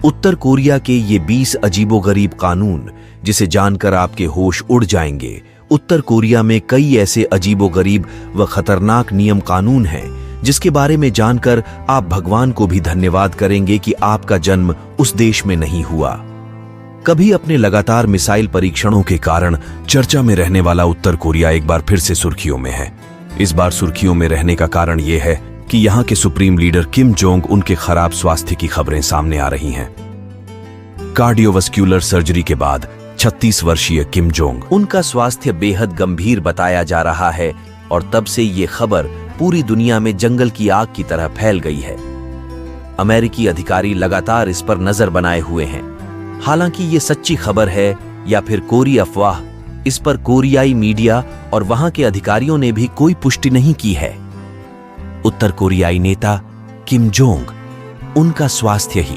उत्तर Korea के ये 20 अजीबोगरीब कानून जिसे जानकर आपके होश उड़ जाएंगे। उत्तर कोरिया में कई ऐसे अजीबोगरीब व खतरनाक नियम कानून हैं जिसके बारे में जानकर आप भगवान को भी धन्यवाद करेंगे कि आपका जन्म उस देश में नहीं हुआ। कभी अपने लगातार मिसाइल परीक्षणों के कारण चर्चा में रहने वाला उत्तर कोरिया एक बार फिर से सुर्खियों में है। इस बार सुर्खियों में रहने का कारण यह है कि यहाँ के सुप्रीम लीडर किम जोंग उनके खराब स्वास्थ्य की खबरें सामने आ रही हैं। कार्डियोवास्कुलर सर्जरी के बाद 36 वर्षीय किम जोंग, उनका स्वास्थ्य बेहद गंभीर बताया जा रहा है और तब से ये खबर पूरी दुनिया में जंगल की आग की तरह फैल गई है। अमेरिकी अधिकारी लगातार इस पर नजर बनाए हुए हैं। हालांकि ये सच्ची खबर है या फिर कोरी अफवाह, इस पर कोरियाई मीडिया और वहां के अधिकारियों ने भी कोई पुष्टि नहीं की है। उत्तर कोरियाई नेता किम जोंग, उनका स्वास्थ्य ही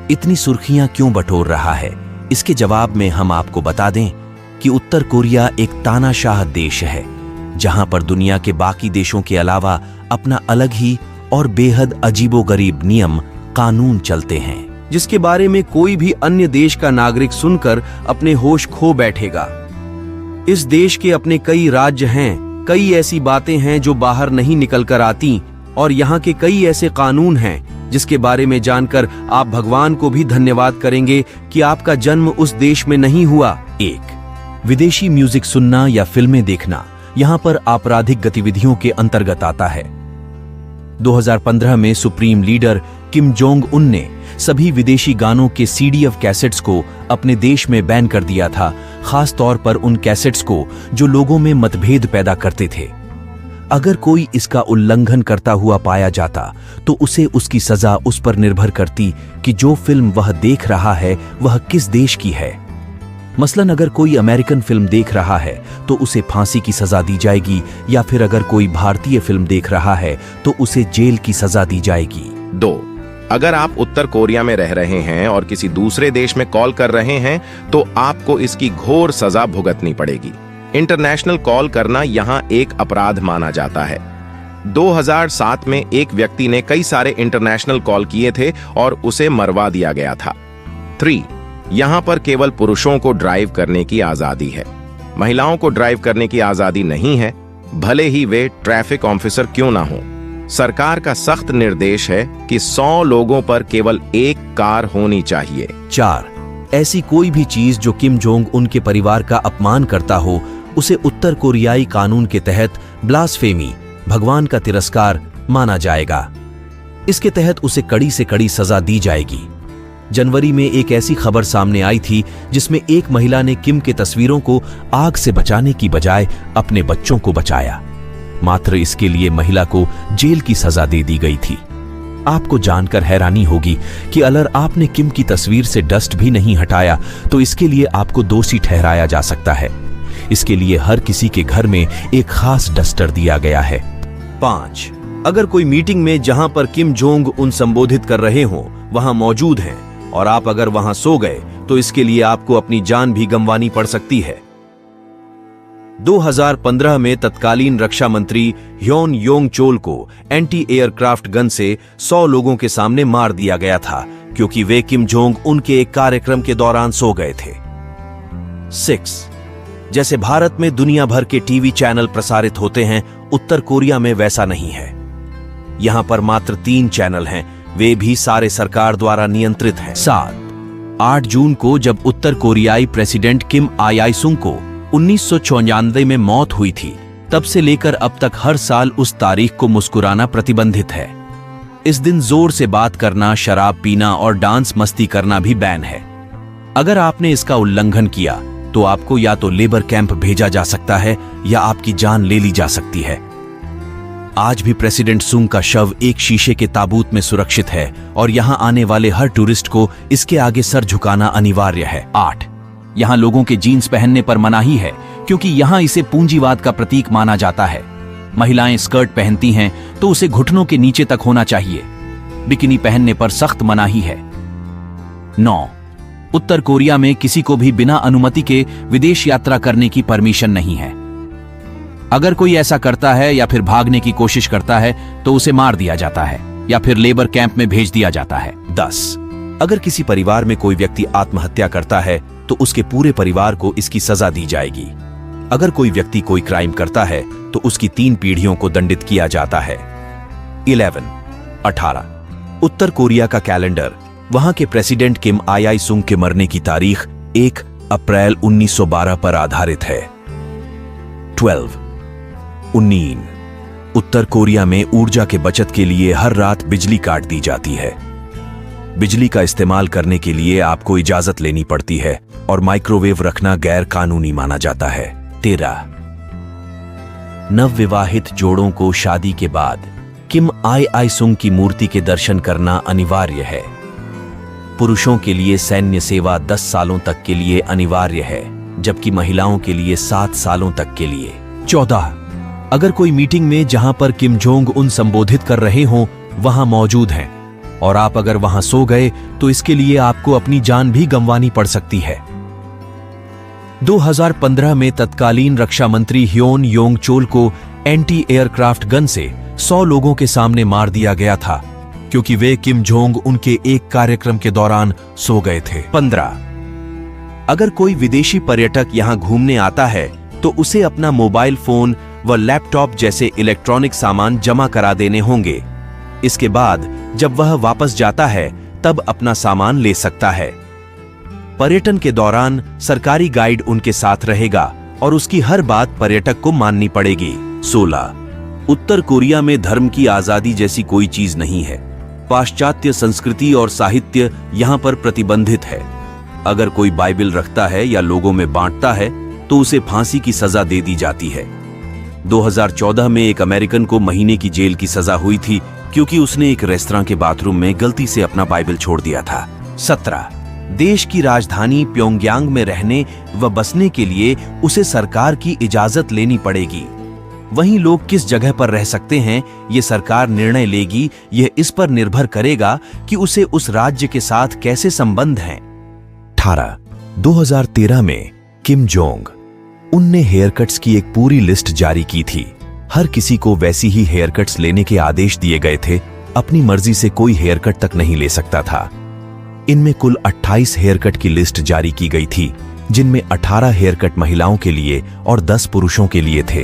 इतनी सुर्खियां क्यों बटोर रहा है, इसके जवाब में हम आपको बता दें कि उत्तर कोरिया एक तानाशाह देश है जहां पर दुनिया के बाकी देशों के अलावा अपना अलग ही और बेहद अजीबोगरीब नियम कानून चलते हैं जिसके बारे में कोई भी अन्य देश का नागरिक सुनकर अपने होश खो बैठेगा। इस देश के अपने कई राज्य हैं, कई ऐसी बातें हैं जो बाहर नहीं निकल कर आती और यहाँ के कई ऐसे कानून हैं जिसके बारे में जानकर आप भगवान को भी धन्यवाद करेंगे कि आपका जन्म उस देश में नहीं हुआ। 1. विदेशी म्यूजिक सुनना या फिल्में देखना यहाँ पर आपराधिक गतिविधियों के अंतर्गत आता है। 2015 में supreme leader Kim Jong Un ने सभी विदेशी गानों के सीडीएफ कैसेट्स को अपने देश में बैन कर दिया था, खास तौर पर उन कैसेट्स को जो लोगों में मतभेद पैदा करते थे। अगर कोई इसका उल्लंघन करता हुआ पाया जाता तो उसे उसकी सजा उस पर निर्भर करती कि जो फिल्म वह देख रहा है वह किस देश की है। मसलन अगर कोई अमेरिकन फिल्म देख रहा है तो उसे फांसी की सजा दी जाएगी या फिर अगर कोई भारतीय फिल्म देख रहा है तो उसे जेल की सजा दी जाएगी। 2. अगर आप उत्तर कोरिया में रह रहे हैं और किसी दूसरे देश में कॉल कर रहे हैं तो आपको इसकी घोर सजा भुगतनी पड़ेगी। इंटरनेशनल कॉल करना यहाँ एक अपराध माना जाता है। 2007 में एक व्यक्ति ने कई सारे इंटरनेशनल कॉल किए थे और उसे मरवा दिया गया था। 3. यहाँ पर केवल पुरुषों को ड्राइव करने की आजादी है, महिलाओं को ड्राइव करने की आजादी नहीं है, भले ही वे ट्रैफिक ऑफिसर क्यों ना हो। सरकार का सख्त निर्देश है कि 100 लोगों पर केवल एक कार होनी चाहिए। 4. ऐसी कोई भी चीज जो किम जोंग उनके परिवार का अपमान करता हो उसे उत्तर कोरियाई कानून के तहत ब्लास्फेमी, भगवान का तिरस्कार माना जाएगा। इसके तहत उसे कड़ी से कड़ी सजा दी जाएगी। जनवरी में एक ऐसी खबर सामने आई थी जिसमें एक महिला ने किम के तस्वीरों को आग से बचाने की बजाय अपने बच्चों को बचाया। मात्र इसके लिए महिला को जेल की सजा दे दी गई थी। आपको जानकर हैरानी होगी कि अगर आपने किम की तस्वीर से डस्ट भी नहीं हटाया तो इसके लिए आपको दोषी ठहराया जा सकता है। इसके लिए हर किसी के घर में एक खास डस्टर दिया गया है। 5. अगर कोई मीटिंग में जहां पर किम जोंग उन संबोधित कर रहे हो वहां मौजूद हैं और आप अगर वहां सो गए तो इसके लिए आपको अपनी जान भी गंवानी पड़ सकती है। 2015 में तत्कालीन रक्षा मंत्री ह्योन योंग चोल को एंटी एयरक्राफ्ट गन से 100 लोगों के सामने मार दिया गया था क्योंकि वे किम जोंग उनके एक कार्यक्रम के दौरान सो गए थे। 6. जैसे भारत में दुनिया भर के टीवी चैनल प्रसारित होते हैं, उत्तर कोरिया में वैसा नहीं है। यहां पर मात्र 3 चैनल हैं, वे भी सारे सरकार द्वारा नियंत्रित हैं। 7. 8 जून को जब उत्तर कोरियाई प्रेसिडेंट किम आय सुंग को 1994 में मौत हुई थी, तब से लेकर अब तक हर साल उस तारीख को मुस्कुराना प्रतिबंधित है। इस दिन जोर से बात करना, शराब पीना और डांस मस्ती करना भी बैन है। अगर आपने इसका उल्लंघन किया तो आपको या तो लेबर कैंप भेजा जा सकता है या आपकी जान ले ली जा सकती है। आज भी प्रेसिडेंट सुंग का शव एक शीशे के ताबूत में सुरक्षित है और यहां आने वाले हर टूरिस्ट को इसके आगे सर झुकाना अनिवार्य है। 8. यहां लोगों के जीन्स पहनने पर मनाही है क्योंकि यहां इसे पूंजीवाद का प्रतीक माना जाता है। महिलाएं स्कर्ट पहनती हैं तो उसे घुटनों के नीचे तक होना चाहिए। बिकिनी पहनने पर सख्त मनाही है। 9. उत्तर कोरिया में किसी को भी बिना अनुमति के विदेश यात्रा करने की परमिशन नहीं है। अगर कोई ऐसा करता है या फिर भागने की कोशिश करता है तो उसे मार दिया जाता है या फिर लेबर कैंप में भेज दिया जाता है। 10. अगर किसी परिवार में कोई व्यक्ति आत्महत्या करता है तो उसके पूरे परिवार को इसकी सजा दी जाएगी। अगर कोई व्यक्ति कोई क्राइम करता है तो उसकी 3 पीढ़ियों को दंडित किया जाता है। 18 उत्तर कोरिया का कैलेंडर वहां के प्रेसिडेंट किम आय सुंग के मरने की तारीख 1 अप्रैल 1912 पर आधारित है। 19 उत्तर कोरिया में ऊर्जा के बचत के लिए हर रात बिजली काट दी जाती है। बिजली का इस्तेमाल करने के लिए आपको इजाजत लेनी पड़ती है और माइक्रोवेव रखना गैर कानूनी माना जाता है। 13 नवविवाहित जोड़ों को शादी के बाद किम आय सुंग की मूर्ति के दर्शन करना अनिवार्य है। पुरुषों के लिए सैन्य सेवा 10 सालों तक के लिए अनिवार्य है, जबकि महिलाओं के लिए 7 सालों तक के लिए। 14 अगर कोई मीटिंग में जहां पर किम जोंग उन संबोधित कर रहे हों वहां मौजूद हैं और आप अगर वहां सो गए तो इसके लिए आपको अपनी जान भी गंवानी पड़ सकती है। 2015 में तत्कालीन रक्षा मंत्री ह्योन योंग चोल को एंटी एयरक्राफ्ट गन से 100 लोगों के सामने मार दिया गया था क्योंकि वे किम जोंग उनके एक कार्यक्रम के दौरान सो गए थे। 15 अगर कोई विदेशी पर्यटक यहां घूमने आता है तो उसे अपना मोबाइल फोन व लैपटॉप जैसे इलेक्ट्रॉनिक सामान जमा करा देने होंगे। इसके बाद जब वह वापस जाता है तब अपना सामान ले सकता है। पर्यटन के दौरान सरकारी गाइड उनके साथ रहेगा और उसकी हर बात पर्यटक को माननी पड़ेगी। 16 उत्तर कोरिया में धर्म की आजादी जैसी कोई चीज नहीं है। पाश्चात्य संस्कृति और साहित्य यहां पर प्रतिबंधित है। अगर कोई बाइबल रखता है या लोगों में बांटता है तो उसे फांसी की सजा दे दी जाती है। 2014 में एक अमेरिकन को महीने की जेल की सजा हुई थी क्योंकि उसने एक रेस्तरां के बाथरूम में गलती से अपना बाइबल छोड़ दिया था। 17 देश की राजधानी प्योंगयांग में रहने व बसने के लिए उसे सरकार की इजाजत लेनी पड़ेगी। वहीं लोग किस जगह पर रह सकते हैं ये सरकार निर्णय लेगी। यह इस पर निर्भर करेगा कि उसे उस राज्य के साथ कैसे संबंध हैं। 18 2013 में किम जोंग उनने हेयरकट्स की एक पूरी लिस्ट जारी की थी। हर किसी को वैसी ही हेयरकट्स लेने के आदेश दिए गए थे। अपनी मर्जी से कोई हेयरकट तक नहीं ले सकता था। इनमें कुल 28 हेयरकट की लिस्ट जारी की गई थी, जिनमें 18 हेयरकट महिलाओं के लिए और 10 पुरुषों के लिए थे।